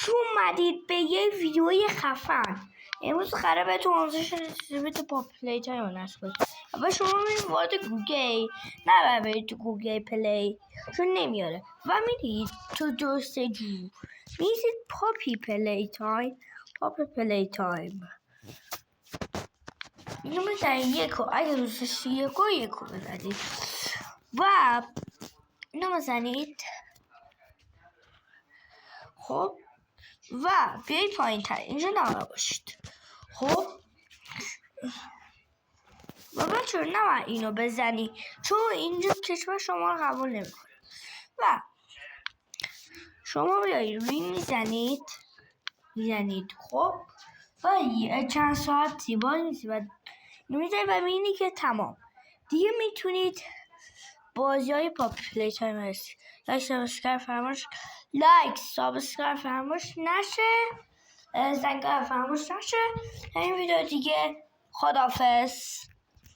خوش اومدید به یه ویدیوی خفن. امروز قراره بهتون آموزش رسیده تو پاپ پلی تایم نصب کنید. اول شما میرید وارد گوگل، نه برید تو گوگل پلی چون نمیاره و میرید تو جستجو میرید پاپی پلی تایم، پاپ پلی تایم اینو میزنید یکو، اگه دوست داشتی یکو بزنید و اینو بزنید. خب و بیایید پایین تر، اینجا نباید باشید. خب و بچه نباید اینو بزنی چون اینجا کشور شما رو قبول نمیکنه و شما بیایید روی میزنید. خب و چند ساعتی باز میزید و میزنید و میبینی که تمام دیگه میتونید بازی های پاپ پلی تایم هست. لایک سابسکرایب فراموش نشه، زنگ فراموش نشه. این ویدیو دیگه خداحافظ.